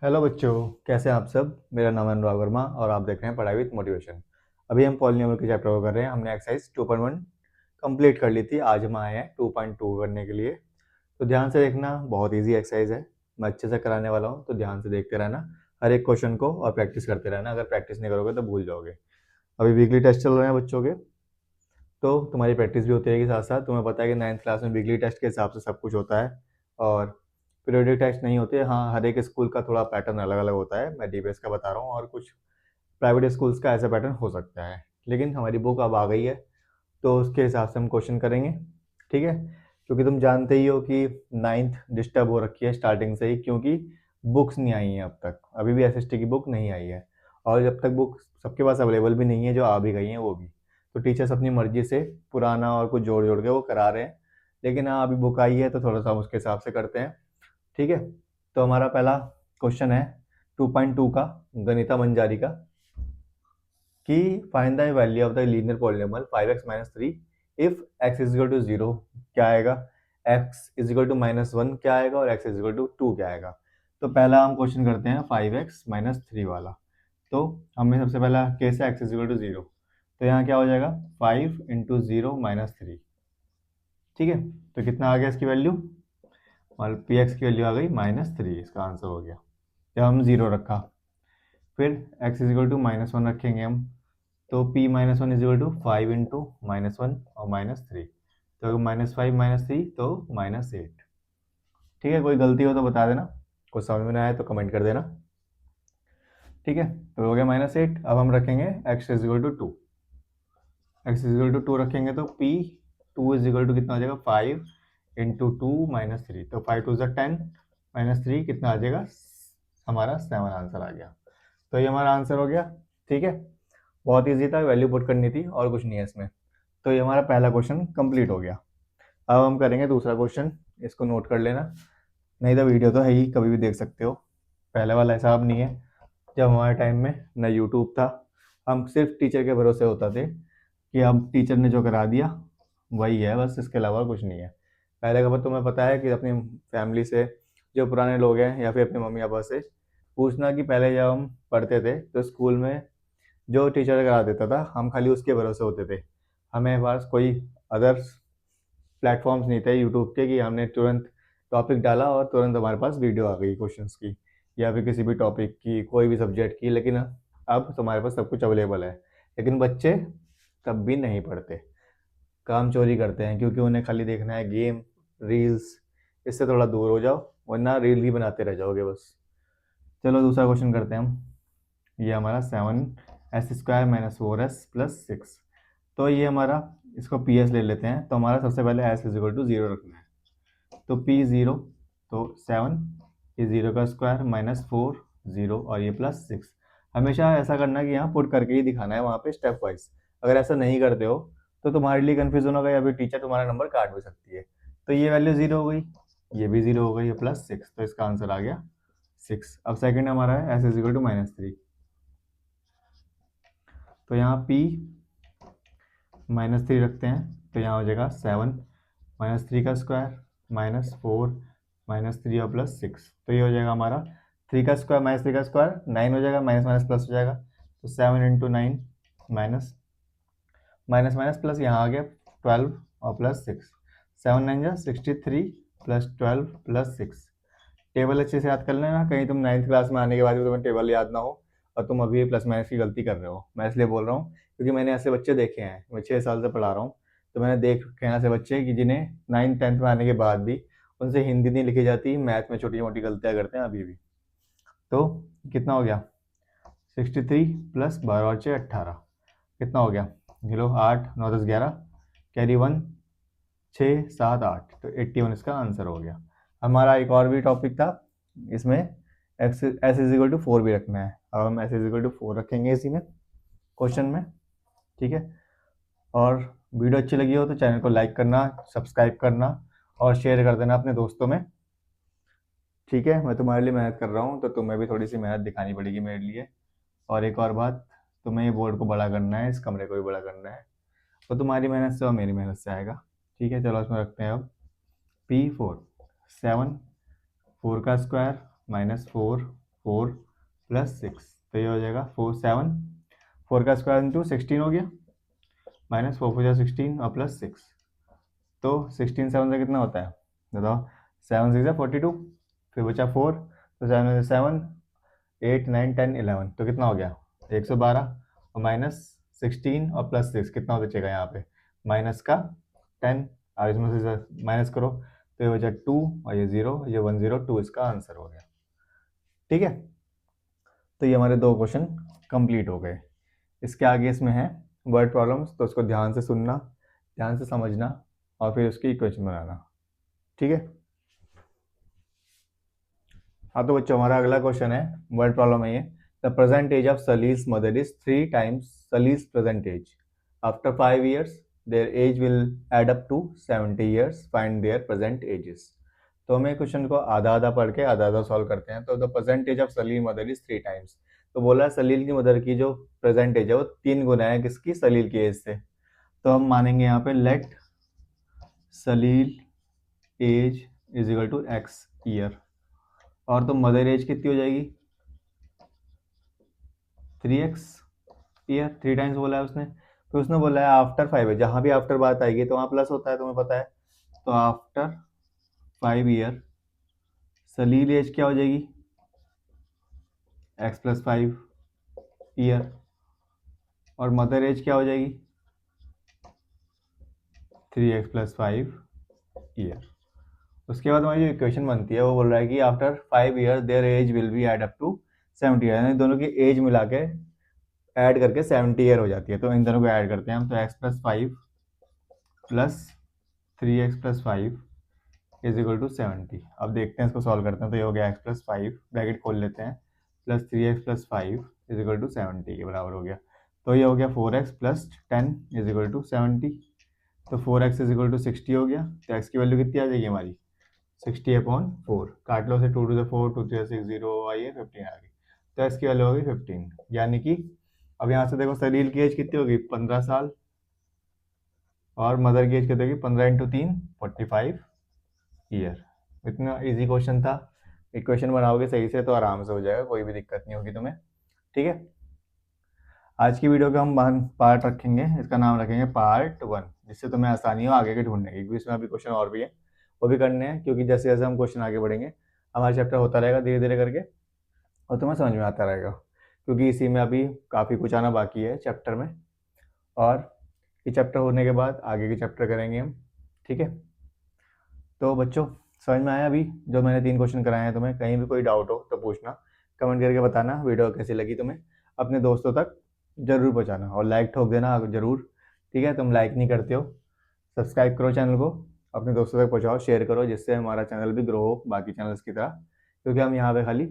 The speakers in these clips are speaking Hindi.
हेलो बच्चों, कैसे हैं आप सब। मेरा नाम है अनुराग वर्मा और आप देख रहे हैं पढ़ाई विद मोटिवेशन। अभी हम पॉलिनोमियल के चैप्टर को कर रहे हैं। हमने एक्सरसाइज 2.1 कंप्लीट कर ली थी। आज हम आए हैं 2.2 करने के लिए। तो ध्यान से देखना, बहुत इजी एक्सरसाइज है। मैं अच्छे से कराने वाला हूँ, तो ध्यान से देखते रहना हर एक क्वेश्चन को और प्रैक्टिस करते रहना। अगर प्रैक्टिस नहीं करोगे तो भूल जाओगे। अभी वीकली टेस्ट चल रहे हैं बच्चों के, तो तुम्हारी प्रैक्टिस भी होती रहेगी साथ साथ। तुम्हें पता है कि 9th क्लास में वीकली टेस्ट के हिसाब से सब कुछ होता है और पीरियोडिक टेस्ट नहीं होते। हाँ, हर एक स्कूल का थोड़ा पैटर्न अलग अलग होता है। मैं डीबीएस का बता रहा हूँ और कुछ प्राइवेट स्कूल्स का ऐसा पैटर्न हो सकता है। लेकिन हमारी बुक अब आ गई है, तो उसके हिसाब से हम क्वेश्चन करेंगे। ठीक है, क्योंकि तुम जानते ही हो कि 9th डिस्टर्ब हो रखी है स्टार्टिंग से ही, क्योंकि बुक्स नहीं आई हैं अब तक। अभी भी एसएसटी की बुक नहीं आई है और जब तक बुक सबके पास अवेलेबल भी नहीं है, जो आ भी गई हैं वो भी, तो टीचर्स अपनी मर्जी से पुराना और कुछ जोड़ जोड़ के वो करा रहे हैं। लेकिन हाँ, अभी बुक आई है तो थोड़ा सा हम उसके हिसाब से करते हैं। ठीक है, तो हमारा पहला क्वेश्चन है 2.2 का, गणिता मंजारी का, कि find the value of the linear polynomial 5x minus three if x is equal to zero क्या आएगा, x is equal to minus one क्या आएगा और x is equal to two क्या आएगा। तो पहला हम क्वेश्चन करते हैं 5x माइनस थ्री वाला। तो हमें सबसे पहला केस है x is equal to zero, तो यहाँ क्या हो जाएगा 5 इंटू जीरो माइनस थ्री। ठीक है, तो कितना आ गया इसकी वैल्यू, और पी एक्स की वैल्यू आ गई माइनस थ्री। इसका आंसर हो गया जब हम जीरो रखा। फिर x is equal to minus one रखेंगे हम, तो p minus one is equal to five into minus one और माइनस थ्री, तो माइनस फाइव माइनस थ्री तो माइनस एट। ठीक है, कोई गलती हो तो बता देना, कुछ समझ में ना आए तो कमेंट कर देना। ठीक है, तो हो गया माइनस एट। अब हम रखेंगे x is equal to two. X is equal to two रखेंगे तो p two is equal to कितना आ जाएगा five into two minus three, तो फाइव टू ज़ा टेन माइनस थ्री कितना आ जाएगा, हमारा सेवन आंसर आ गया। तो ये हमारा आंसर हो गया। ठीक है, बहुत ईजी था, वैल्यू पुट करनी थी और कुछ नहीं है इसमें। तो ये हमारा पहला क्वेश्चन कंप्लीट हो गया। अब हम करेंगे दूसरा क्वेश्चन, इसको नोट कर लेना, नहीं तो वीडियो तो है ही, कभी भी देख सकते हो। पहले वाला ऐसा अब नहीं है। जब हमारे टाइम में न यूट्यूब था, हम सिर्फ टीचर के भरोसे होता थे कि अब टीचर ने जो करा दिया वही है बस, इसके अलावा कुछ नहीं है। पहले का बात तुम्हें पता है कि अपनी फैमिली से, जो पुराने लोग हैं या फिर अपने मम्मी पापा से पूछना कि पहले जब हम पढ़ते थे तो स्कूल में जो टीचर करा देता था हम खाली उसके भरोसे होते थे। हमें पास कोई अदर प्लेटफॉर्म्स नहीं थे यूट्यूब के कि हमने तुरंत टॉपिक डाला और तुरंत हमारे पास वीडियो आ गई क्वेश्चंस की या फिर किसी भी टॉपिक की, कोई भी सब्जेक्ट की। लेकिन अब तुम्हारे पास सब कुछ अवेलेबल है। लेकिन बच्चे तब भी नहीं पढ़ते, काम चोरी करते हैं, क्योंकि उन्हें खाली देखना है गेम, रील्स। इससे थोड़ा दूर हो जाओ, वरना रील ही बनाते रह जाओगे बस। चलो दूसरा क्वेश्चन करते हैं हम। ये हमारा seven S square minus four S plus six. तो ये हमारा, इसको पी एस ले लेते हैं। तो हमारा सबसे पहले S is equal to zero रखना है, तो पी जीरो, तो सेवन, ये जीरो का स्क्वायर माइनस फोर जीरो और ये प्लस सिक्स। हमेशा ऐसा करना कि यहाँ पुट करके ही दिखाना है वहाँ पे स्टेप वाइज। अगर ऐसा नहीं करते हो तो तुम्हारे लिए कन्फ्यूजन होगा या फिर टीचर तुम्हारा नंबर काट भी सकती है। तो ये वैल्यू जीरो हो गई, ये भी जीरो हो गई, ये प्लस सिक्स, तो इसका आंसर आ गया सिक्स। अब सेकंड हमारा है S is equal to minus three. तो यहाँ पी माइनस थ्री रखते हैं, तो यहाँ हो जाएगा सेवन माइनस थ्री का square minus four minus three और प्लस सिक्स। तो ये हो जाएगा हमारा थ्री का स्क्वायर माइनस थ्री का स्क्वायर नाइन हो जाएगा, माइनस माइनस प्लस हो जाएगा, तो seven into nine minus minus minus plus, यहाँ आ गया ट्वेल्व और प्लस सिक्स। सेवन नाइन जा sixty three plus twelve plus six. Table अच्छे से याद कर लेना, कहीं तुम 9th क्लास में आने के बाद भी तुम्हें टेबल याद ना हो और तुम अभी प्लस माइनस की गलती कर रहे हो। मैं इसलिए बोल रहा हूँ क्योंकि मैंने ऐसे बच्चे देखे हैं, मैं 6 साल से पढ़ा रहा हूँ। तो मैंने देख रखे हैं ऐसे बच्चे कि जिन्हें 9th 10th में आने के बाद भी उनसे हिंदी नहीं लिखी जाती, मैथ में छोटी मोटी गलतियाँ करते हैं अभी भी। तो कितना हो गया 63 प्लस बारह और छः अट्ठारह, कितना हो गया, लो आठ नौ दस ग्यारह, कैरी वन, छः सात आठ, तो 81 इसका आंसर हो गया। हमारा एक और भी टॉपिक था इसमें, x S is equal to four भी रखना है। अब हम S is equal to four रखेंगे इसी में क्वेश्चन में। ठीक है, और वीडियो अच्छी लगी हो तो चैनल को लाइक करना, सब्सक्राइब करना और शेयर कर देना अपने दोस्तों में। ठीक है, मैं तुम्हारे लिए मेहनत कर रहा हूँ तो तुम्हें भी थोड़ी सी मेहनत दिखानी पड़ेगी मेरे लिए। और एक और बात, तुम्हें ये बोर्ड को बड़ा करना है, इस कमरे को भी बड़ा करना है, तो तुम्हारी मेहनत से और मेरी मेहनत से आएगा। ठीक है, चलो इसमें रखते हैं अब पी फोर। सेवन, फोर का स्क्वायर माइनस फोर 4 प्लस 6, तो ये हो जाएगा 4 7, 4 का स्क्वायर इंटू 16 हो गया, माइनस 4 4 16 और प्लस 6, तो 16 7 से कितना होता है बताओ, 7 6 42, फिर बचा 4, तो 7 7 8 9 10 11, तो कितना हो गया 112, और माइनस 16 और प्लस 6 कितना बचेगा यहाँ पे, माइनस का 10, और इसमें से माइनस करो, तो ये बचा 2 और ये 0, ये 102 इसका आंसर हो गया। ठीक है, तो ये हमारे 2 क्वेश्चन कंप्लीट हो गए। इसके आगे इसमें है वर्ड प्रॉब्लम्स, तो उसको ध्यान से सुनना, ध्यान से समझना और फिर उसकी इक्वेशन बनाना। ठीक है, हाँ तो बच्चों हमारा अगला क्वेश्चन है, वर्ड प्रॉब्लम है ये। The present age of Salil's mother is 3 times Salil's present age. After 5 years their age will add up to 70 years, find their present ages. तो हमें क्वेश्चन को आधा आधा पढ़ के आधा आधा सॉल्व करते हैं। तो the present age of Salil mother is 3 times, तो बोला है सलील की मदर की जो प्रेजेंट एज है वो 3 गुना है किसकी, सलील की एज से। तो हम मानेंगे यहाँ पे let Salil age is equal to x year, और तो मदर एज कितनी हो जाएगी 3x ईयर, 3 टाइम्स बोला है उसने। तो उसने बोला है आफ्टर 5 है, जहां भी आफ्टर बात आएगी तो वहां प्लस होता है, तुम्हें पता है। तो आफ्टर 5 ईयर सलील एज क्या हो जाएगी x प्लस 5 ईयर, और मदर एज क्या हो जाएगी 3x प्लस 5 ईयर। उसके बाद हमारी जो इक्वेशन बनती है वो बोल रहा है कि after 5 year their age will be add up to 70 year, यानी दोनों की एज मिला के ऐड करके 70 ईयर हो जाती है। तो इन दोनों को ऐड करते हैं हम, तो x plus 5 plus 3x plus 5 is equal to 70। अब देखते हैं इसको सॉल्व करते हैं। तो ये हो गया x प्लस 5, ब्रैकेट खोल लेते हैं, plus 3x plus 5 is equal to 70 के बराबर हो गया। तो ये हो गया 4x plus 10 is equal to 70, तो 4x इज इक्वल टू 60 हो गया। तो x की वैल्यू कितनी आ जाएगी हमारी 60/4, काट लो से 2 to the 4, 2 3 6 0 आई 15 आ गई। तो x की वैल्यू होगी 15, यानी कि अब यहाँ से देखो सलील की एज कितनी होगी 15 साल, और मदर की एज कितनी होगी 15 इंटू 3 45 ईयर। इतना इजी क्वेश्चन था, इक्वेशन बनाओगे सही से तो आराम से हो जाएगा, कोई भी दिक्कत नहीं होगी तुम्हें। ठीक है, आज की वीडियो का हम पार्ट रखेंगे, इसका नाम रखेंगे पार्ट 1, जिससे तुम्हें आसानी हो आगे के ढूंढने की, क्योंकि इसमें अभी क्वेश्चन और भी है वो भी करने हैं, क्योंकि जैसे जैसे हम क्वेश्चन आगे बढ़ेंगे हमारा चैप्टर होता रहेगा धीरे धीरे करके, और तुम्हें समझ में आता रहेगा, क्योंकि इसी में अभी काफ़ी कुछ आना बाकी है चैप्टर में, और ये चैप्टर होने के बाद आगे के चैप्टर करेंगे हम। ठीक है, तो बच्चों समझ में आया अभी जो मैंने 3 क्वेश्चन कराए हैं तुम्हें? कहीं भी कोई डाउट हो तो पूछना, कमेंट करके बताना वीडियो कैसी लगी तुम्हें, अपने दोस्तों तक जरूर पहुंचाना, और लाइक ठोक देना जरूर। ठीक है, तुम लाइक नहीं करते हो, सब्सक्राइब करो चैनल को, अपने दोस्तों तक पहुंचाओ, शेयर करो, जिससे हमारा चैनल भी ग्रो हो बाकी चैनल्स की तरह, क्योंकि हम यहाँ पे खाली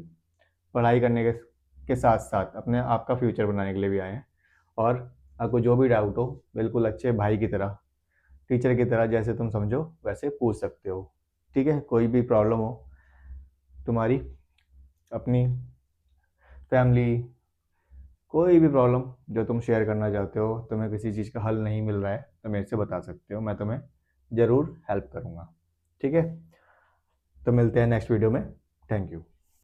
पढ़ाई करने के साथ साथ अपने आपका फ्यूचर बनाने के लिए भी आए हैं। और आपको जो भी डाउट हो बिल्कुल अच्छे भाई की तरह, टीचर की तरह, जैसे तुम समझो वैसे पूछ सकते हो। ठीक है, कोई भी प्रॉब्लम हो तुम्हारी, अपनी फैमिली, कोई भी प्रॉब्लम जो तुम शेयर करना चाहते हो, तुम्हें किसी चीज़ का हल नहीं मिल रहा है तो मेरे से बता सकते हो, मैं तुम्हें ज़रूर हेल्प करूँगा। ठीक है, तो मिलते हैं नेक्स्ट वीडियो में। Thank you.